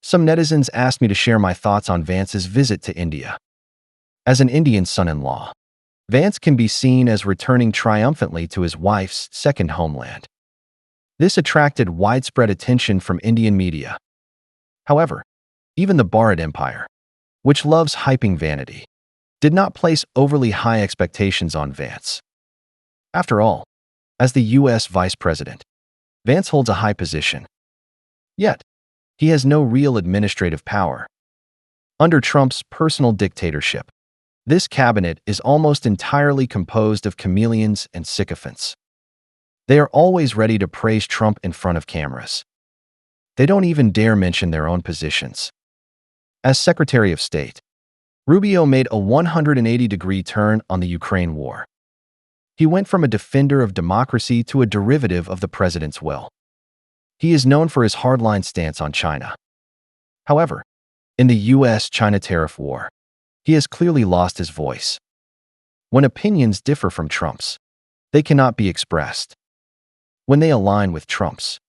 Some netizens asked me to share my thoughts on Vance's visit to India. As an Indian son-in-law, Vance can be seen as returning triumphantly to his wife's second homeland. This attracted widespread attention from Indian media. However, even the Bharat Empire, which loves hyping vanity, did not place overly high expectations on Vance. After all, as the U.S. Vice President, Vance holds a high position. Yet, he has no real administrative power. Under Trump's personal dictatorship, this cabinet is almost entirely composed of chameleons and sycophants. They are always ready to praise Trump in front of cameras. They don't even dare mention their own positions. As Secretary of State, Rubio made a 180-degree turn on the Ukraine war. He went from a defender of democracy to a derivative of the president's will. He is known for his hardline stance on China. However, in the U.S.-China tariff war, he has clearly lost his voice. When opinions differ from Trump's, they cannot be expressed. When they align with Trump's,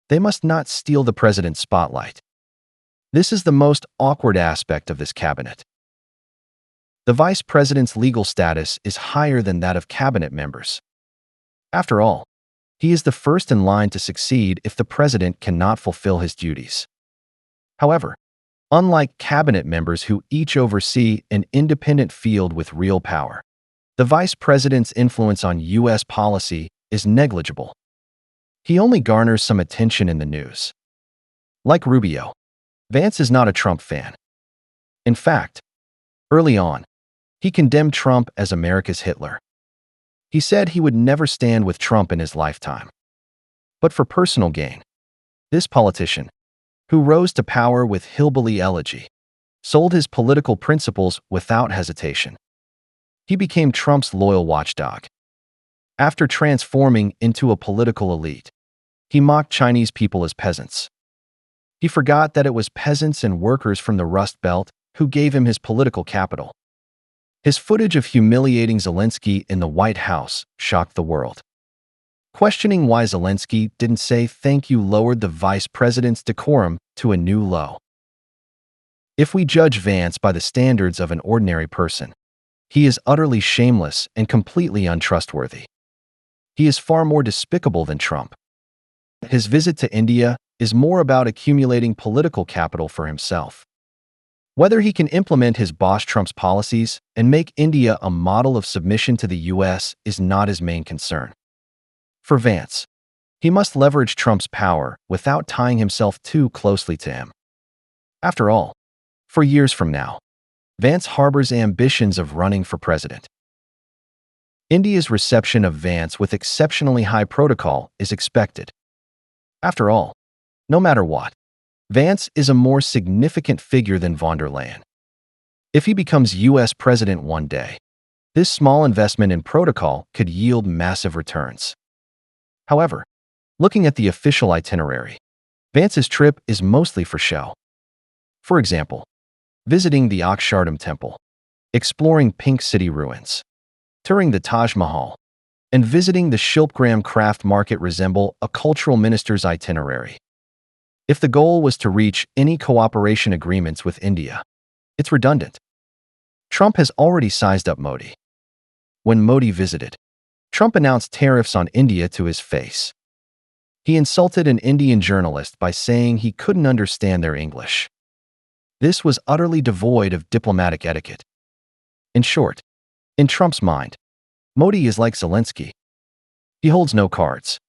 they must not steal the president's spotlight. This is the most awkward aspect of this cabinet. The vice president's legal status is higher than that of cabinet members. After all, he is the first in line to succeed if the president cannot fulfill his duties. However, unlike cabinet members who each oversee an independent field with real power, the vice president's influence on U.S. policy is negligible. He only garners some attention in the news. Like Rubio, Vance is not a Trump fan. In fact, early on, he condemned Trump as America's Hitler. He said he would never stand with Trump in his lifetime. But for personal gain, this politician, who rose to power with hillbilly elegy, sold his political principles without hesitation. He became Trump's loyal watchdog. After transforming into a political elite, he mocked Chinese people as peasants. He forgot that it was peasants and workers from the Rust Belt who gave him his political capital. His footage of humiliating Zelensky in the White House shocked the world. Questioning why Zelensky didn't say thank you lowered the vice president's decorum to a new low. If we judge Vance by the standards of an ordinary person, he is utterly shameless and completely untrustworthy. He is far more despicable than Trump. His visit to India is more about accumulating political capital for himself. Whether he can implement his boss Trump's policies and make India a model of submission to the U.S. is not his main concern. For Vance, he must leverage Trump's power without tying himself too closely to him. After all, for years from now, Vance harbors ambitions of running for president. India's reception of Vance with exceptionally high protocol is expected. After all, no matter what, Vance is a more significant figure than von der Leyen. If he becomes U.S. president one day, this small investment in protocol could yield massive returns. However, looking at the official itinerary, Vance's trip is mostly for show. For example, visiting the Akshardham Temple, exploring Pink City ruins, touring the Taj Mahal, and visiting the Shilpgram craft market resemble a cultural minister's itinerary. If the goal was to reach any cooperation agreements with India, it's redundant. Trump has already sized up Modi. When Modi visited, Trump announced tariffs on India to his face. He insulted an Indian journalist by saying he couldn't understand their English. This was utterly devoid of diplomatic etiquette. In short, in Trump's mind, Modi is like Zelensky. He holds no cards.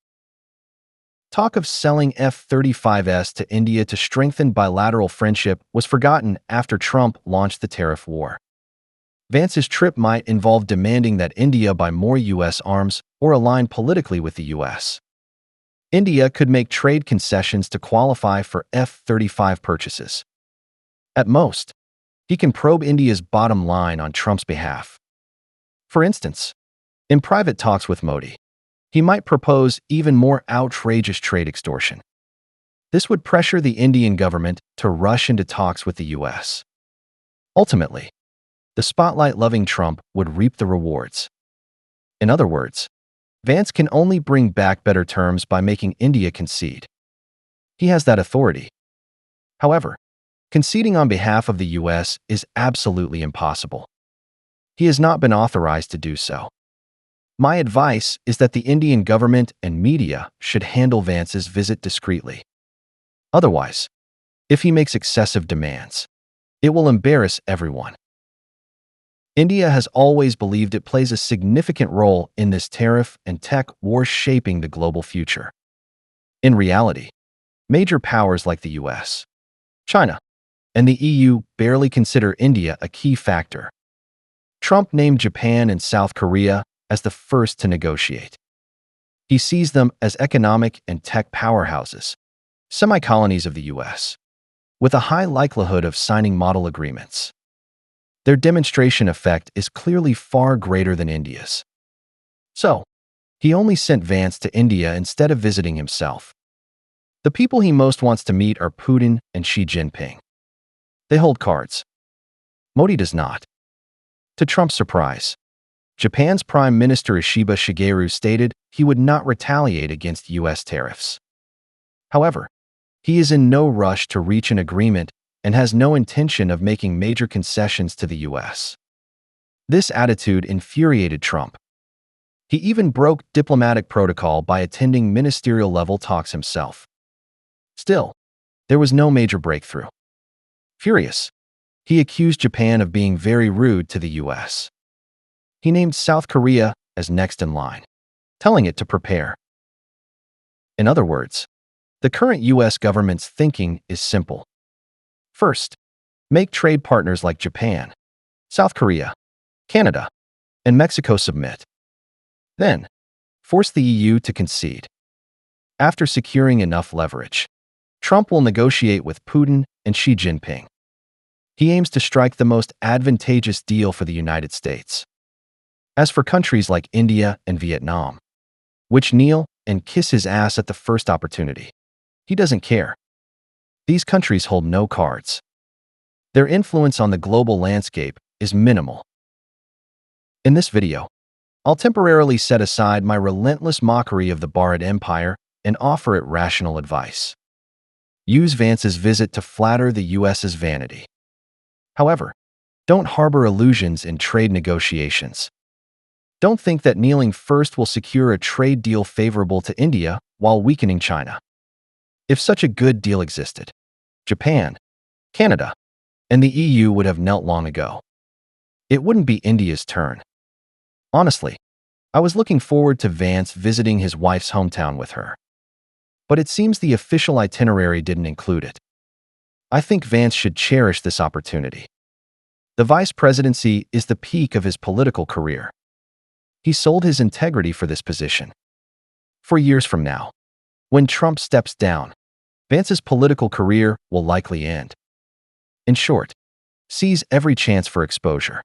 Talk of selling F-35s to India to strengthen bilateral friendship was forgotten after Trump launched the tariff war. Vance's trip might involve demanding that India buy more U.S. arms or align politically with the U.S. India could make trade concessions to qualify for F-35 purchases. At most, he can probe India's bottom line on Trump's behalf. For instance, in private talks with Modi, he might propose even more outrageous trade extortion. This would pressure the Indian government to rush into talks with the U.S. Ultimately, the spotlight-loving Trump would reap the rewards. In other words, Vance can only bring back better terms by making India concede. He has that authority. However, Conceding on behalf of the U.S. is absolutely impossible. He has not been authorized to do so. My advice is that the Indian government and media should handle Vance's visit discreetly. Otherwise, if he makes excessive demands, it will embarrass everyone. India has always believed it plays a significant role in this tariff and tech war shaping the global future. In reality, major powers like the US, China, and the EU barely consider India a key factor. Trump named Japan and South Korea as the first to negotiate. He sees them as economic and tech powerhouses, semi-colonies of the US, with a high likelihood of signing model agreements. Their demonstration effect is clearly far greater than India's. So, he only sent Vance to India instead of visiting himself. The people he most wants to meet are Putin and Xi Jinping. They hold cards. Modi does not. To Trump's surprise, Japan's Prime Minister Ishiba Shigeru stated he would not retaliate against U.S. tariffs. However, he is in no rush to reach an agreement and has no intention of making major concessions to the U.S. This attitude infuriated Trump. He even broke diplomatic protocol by attending ministerial-level talks himself. Still, there was no major breakthrough. Furious, he accused Japan of being very rude to the U.S. He named South Korea as next in line, telling it to prepare. In other words, the current U.S. government's thinking is simple. First, make trade partners like Japan, South Korea, Canada, and Mexico submit. Then, force the EU to concede. After securing enough leverage, Trump will negotiate with Putin and Xi Jinping. He aims to strike the most advantageous deal for the United States. As for countries like India and Vietnam, which kneel and kiss his ass at the first opportunity, he doesn't care. These countries hold no cards. Their influence on the global landscape is minimal. In this video, I'll temporarily set aside my relentless mockery of the Bharat Empire and offer it rational advice. Use Vance's visit to flatter the US's vanity. However, don't harbor illusions in trade negotiations. Don't think that kneeling first will secure a trade deal favorable to India while weakening China. If such a good deal existed, Japan, Canada, and the EU would have knelt long ago. It wouldn't be India's turn. Honestly, I was looking forward to Vance visiting his wife's hometown with her. But it seems the official itinerary didn't include it. I think Vance should cherish this opportunity. The vice presidency is the peak of his political career. He sold his integrity for this position. For years from now, when Trump steps down, Vance's political career will likely end. In short, seize every chance for exposure.